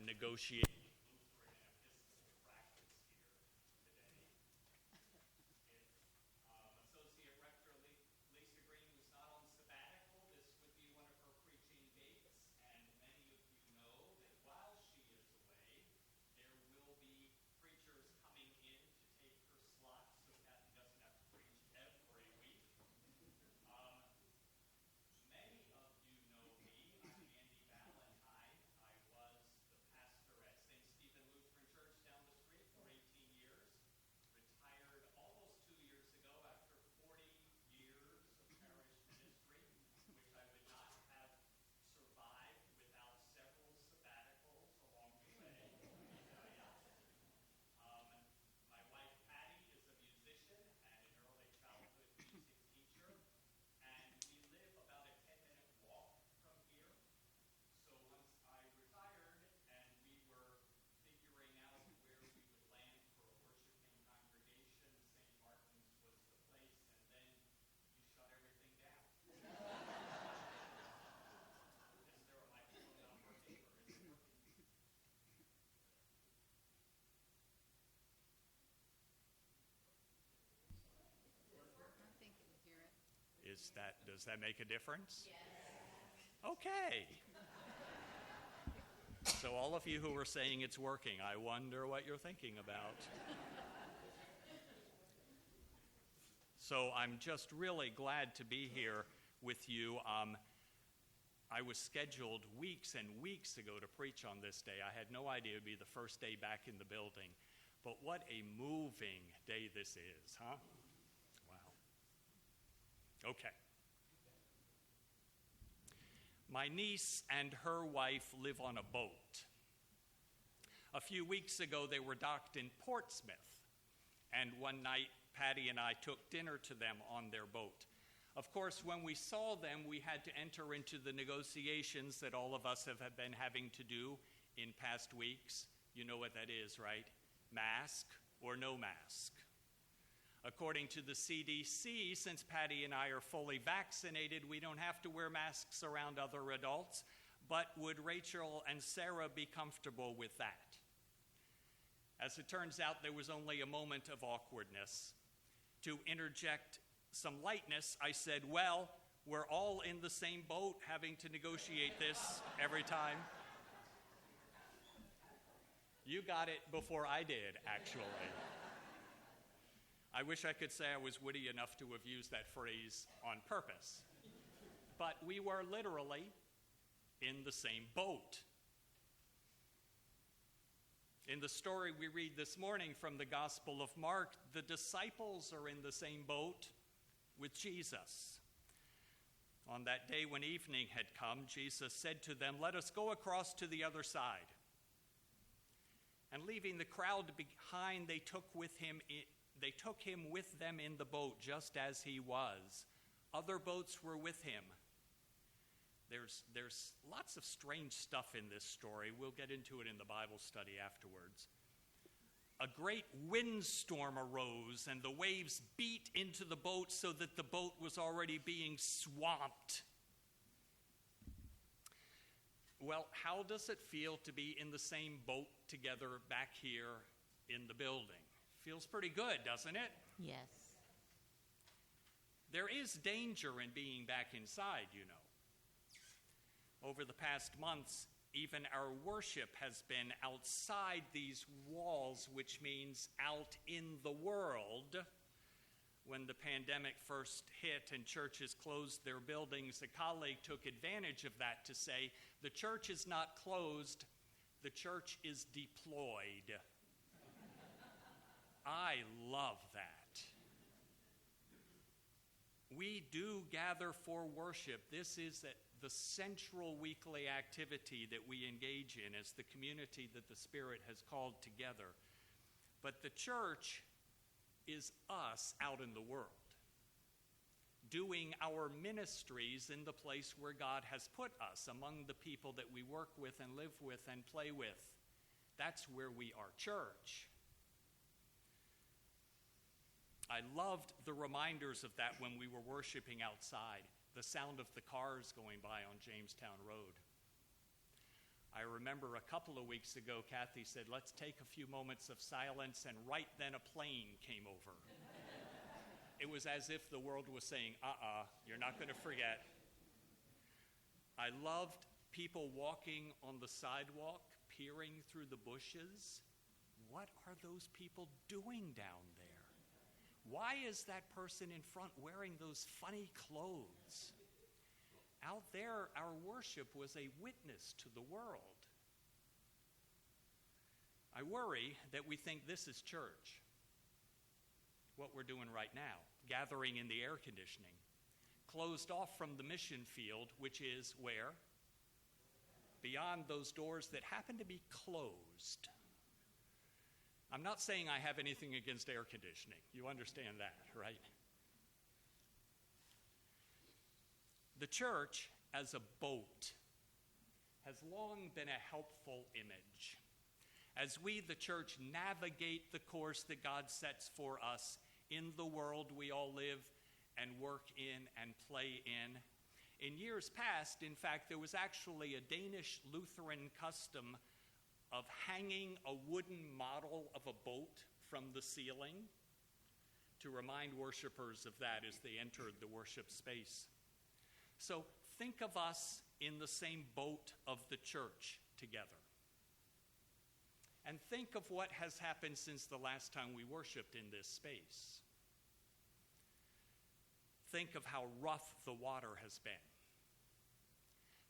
negotiating Lutheran and Episcopal practice here today. Associate Rector Lisa Green was not on sabbatical. This would be one of her preaching dates, and many of you know that while she is away, there will be preachers coming in to take her slot so Kathy doesn't have to preach every week. Many of you know me. I'm Andy Ballentine. I was the pastor at St. Stephen Lutheran Church down the street for 18 years. Retired almost 2 years ago after 40 years of parish ministry, which I would not have survived without several sabbaticals along the way. My wife Patty is a musician and an early childhood music teacher, and we live about a 10-minute walk from here. So once I retired and we were figuring out where we would land for a worshiping congregation, St. Martin's was the place, and then you shut everything down. Is there a microphone not working, or is it working? I think you hear it. Does that make a difference? Yes. Okay. So all of you who are saying it's working, I wonder what you're thinking about. So I'm just really glad to be here with you. I was scheduled weeks and weeks ago to preach on this day. I had no idea it would be the first day back in the building. But what a moving day this is, huh? Wow. Okay. My niece and her wife live on a boat. A few weeks ago, they were docked in Portsmouth, and one night, Patty and I took dinner to them on their boat. Of course, when we saw them, we had to enter into the negotiations that all of us have been having to do in past weeks. You know what that is, right? Mask or no mask. According to the CDC, since Patty and I are fully vaccinated, we don't have to wear masks around other adults, but would Rachel and Sarah be comfortable with that? As it turns out, there was only a moment of awkwardness. To interject some lightness, I said, well, we're all in the same boat having to negotiate this every time. You got it before I did, actually. I wish I could say I was witty enough to have used that phrase on purpose. But we were literally in the same boat. In the story we read this morning from the Gospel of Mark, the disciples are in the same boat with Jesus. On that day when evening had come, Jesus said to them, "Let us go across to the other side." And leaving the crowd behind, they took him with them in the boat, just as he was. Other boats were with him. There's lots of strange stuff in this story. We'll get into it in the Bible study afterwards. A great windstorm arose, and the waves beat into the boat so that the boat was already being swamped. Well, how does it feel to be in the same boat together back here in the building? Feels pretty good, doesn't it? Yes. There is danger in being back inside, you know. Over the past months, even our worship has been outside these walls, which means out in the world. When the pandemic first hit and churches closed their buildings, a colleague took advantage of that to say, the church is not closed, the church is deployed. I love that. We do gather for worship. This is the central weekly activity that we engage in as the community that the Spirit has called together. But the church is us out in the world, doing our ministries in the place where God has put us, among the people that we work with and live with and play with. That's where we are church. I loved the reminders of that when we were worshiping outside, the sound of the cars going by on Jamestown Road. I remember a couple of weeks ago, Kathy said, let's take a few moments of silence, and right then a plane came over. It was as if the world was saying, you're not going to forget. I loved people walking on the sidewalk, peering through the bushes. What are those people doing down there? Why is that person in front wearing those funny clothes? Out there, our worship was a witness to the world. I worry that we think this is church, what we're doing right now, gathering in the air conditioning, closed off from the mission field, which is where? Beyond those doors that happen to be closed. I'm not saying I have anything against air conditioning. You understand that, right? The church as a boat has long been a helpful image. As we, the church, navigate the course that God sets for us in the world we all live and work in and play in. In years past, in fact, there was actually a Danish Lutheran custom of hanging a wooden model of a boat from the ceiling to remind worshipers of that as they entered the worship space. So think of us in the same boat of the church together. And think of what has happened since the last time we worshiped in this space. Think of how rough the water has been.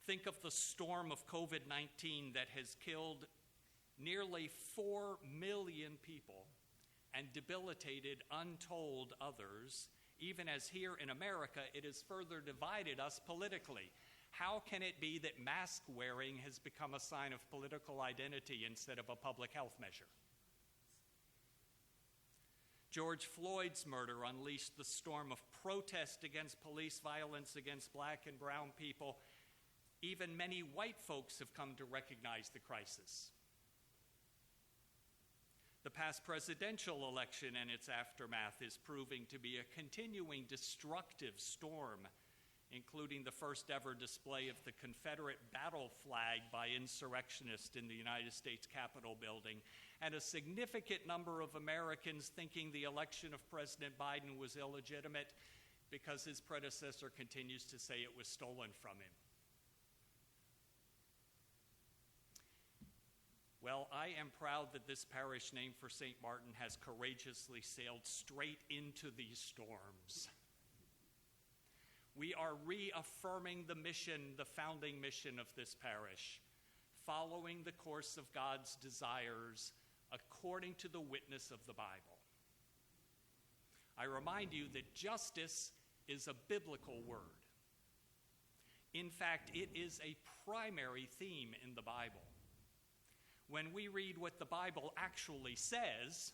Think of the storm of COVID-19 that has killed nearly 4 million people and debilitated untold others, even as here in America it has further divided us politically. How can it be that mask wearing has become a sign of political identity instead of a public health measure? George Floyd's murder unleashed the storm of protest against police violence against black and brown people. Even many white folks have come to recognize the crisis. The past presidential election and its aftermath is proving to be a continuing destructive storm, including the first ever display of the Confederate battle flag by insurrectionists in the United States Capitol building, and a significant number of Americans thinking the election of President Biden was illegitimate because his predecessor continues to say it was stolen from him. Well, I am proud that this parish named for St. Martin has courageously sailed straight into these storms. We are reaffirming the mission, the founding mission of this parish, following the course of God's desires according to the witness of the Bible. I remind you that justice is a biblical word. In fact, it is a primary theme in the Bible. When we read what the Bible actually says,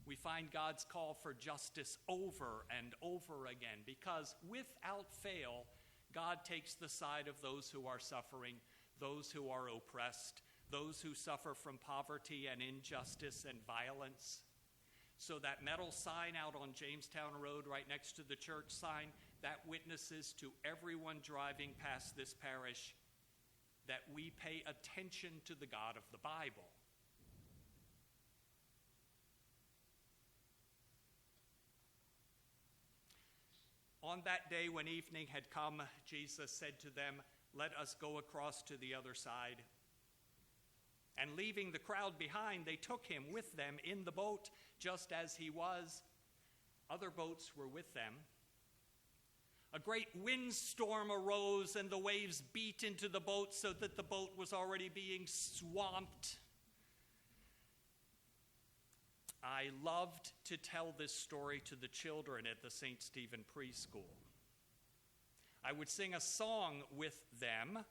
we find God's call for justice over and over again, because without fail, God takes the side of those who are suffering, those who are oppressed, those who suffer from poverty and injustice and violence. So that metal sign out on Jamestown Road right next to the church sign, that witnesses to everyone driving past this parish that we pay attention to the God of the Bible. On that day when evening had come, Jesus said to them, "Let us go across to the other side." And leaving the crowd behind, they took him with them in the boat, just as he was. Other boats were with them. A great windstorm arose, and the waves beat into the boat so that the boat was already being swamped. I loved to tell this story to the children at the St. Stephen preschool. I would sing a song with them,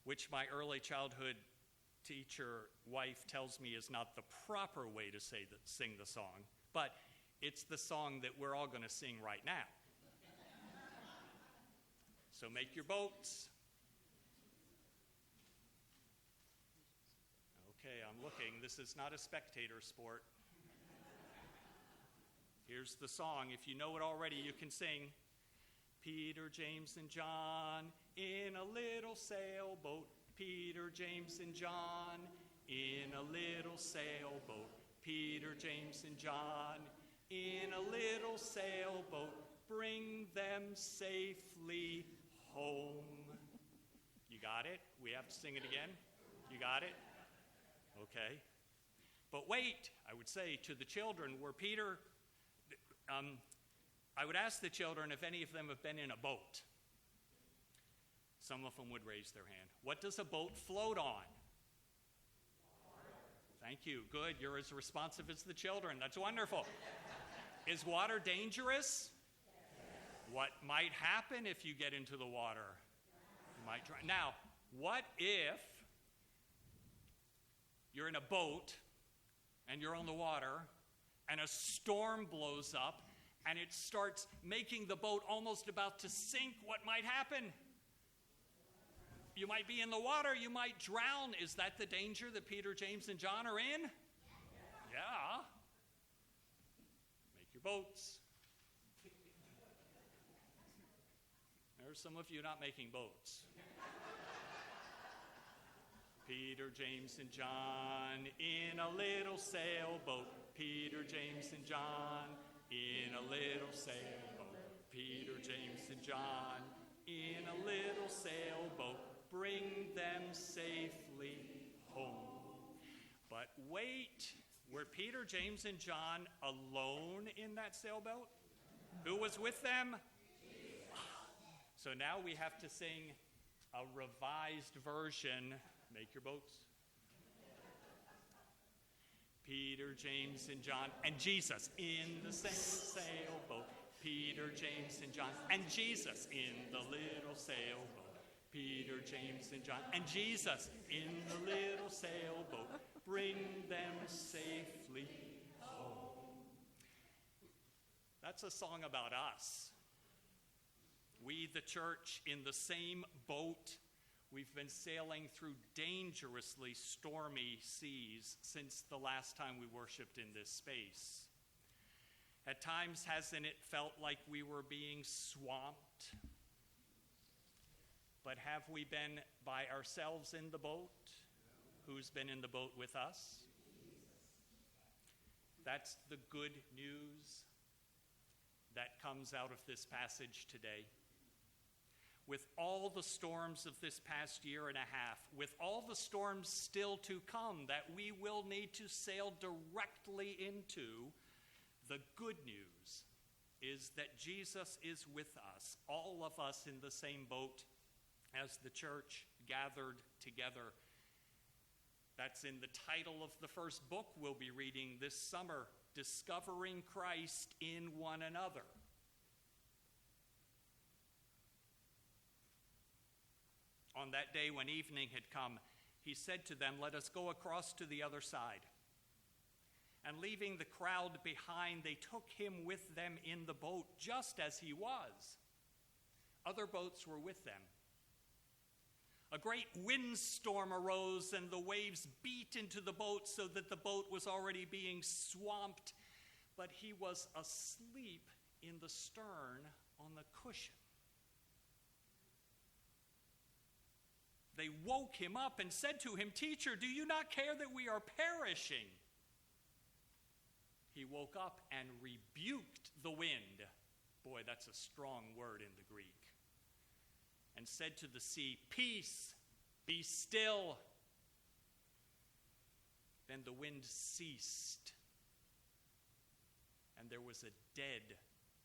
which my early childhood teacher wife tells me is not the proper way to sing the song, but it's the song that we're all going to sing right now. So make your boats. Okay, I'm looking. This is not a spectator sport. Here's the song. If you know it already, you can sing. Peter, James, and John in a little sailboat. Peter, James, and John in a little sailboat. Peter, James, and John in a little sailboat. Bring them safely home. You got it? We have to sing it again? You got it? Okay. But wait, I would say to the children, I would ask the children if any of them have been in a boat. Some of them would raise their hand. What does a boat float on? Thank you. Good. You're as responsive as the children. That's wonderful. Is water dangerous? Yes. What might happen if you get into the water? You might drown. Now, what if you're in a boat and you're on the water and a storm blows up and it starts making the boat almost about to sink? What might happen? You might be in the water, you might drown. Is that the danger that Peter, James, and John are in? Yeah. Make your boats. There's some of you not making boats. Peter, James, and John in a little sailboat. Peter, James, and John in a little sailboat. Peter, James, and John in a little sailboat. Bring them safely home. But wait, were Peter, James, and John alone in that sailboat? Who was with them? So now we have to sing a revised version. Make your boats. Peter, James, and John, and Jesus in the same sailboat. Peter, James, and John, and Jesus in the little sailboat. Peter, James, and John, and Jesus in the little sailboat. Bring them safely home. That's a song about us. We, the church, in the same boat. We've been sailing through dangerously stormy seas since the last time we worshiped in this space. At times, hasn't it felt like we were being swamped? But have we been by ourselves in the boat? Who's been in the boat with us? That's the good news that comes out of this passage today. With all the storms of this past year and a half, with all the storms still to come that we will need to sail directly into, the good news is that Jesus is with us, all of us in the same boat as the church gathered together. That's in the title of the first book we'll be reading this summer, Discovering Christ in One Another. On that day when evening had come, he said to them, "Let us go across to the other side." And leaving the crowd behind, they took him with them in the boat, just as he was. Other boats were with them. A great windstorm arose, and the waves beat into the boat so that the boat was already being swamped, but he was asleep in the stern on the cushion. They woke him up and said to him, "Teacher, do you not care that we are perishing?" He woke up and rebuked the wind. Boy, that's a strong word in the Greek. And said to the sea, "Peace, be still." Then the wind ceased, and there was a dead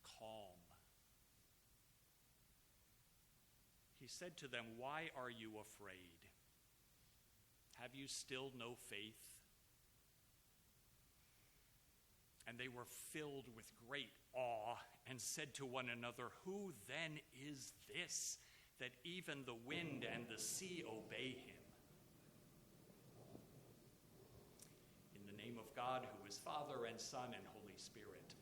calm. He said to them, "Why are you afraid? Have you still no faith?" And they were filled with great awe and said to one another, "Who then is this, that even the wind and the sea obey him?" In the name of God, who is Father and Son and Holy Spirit.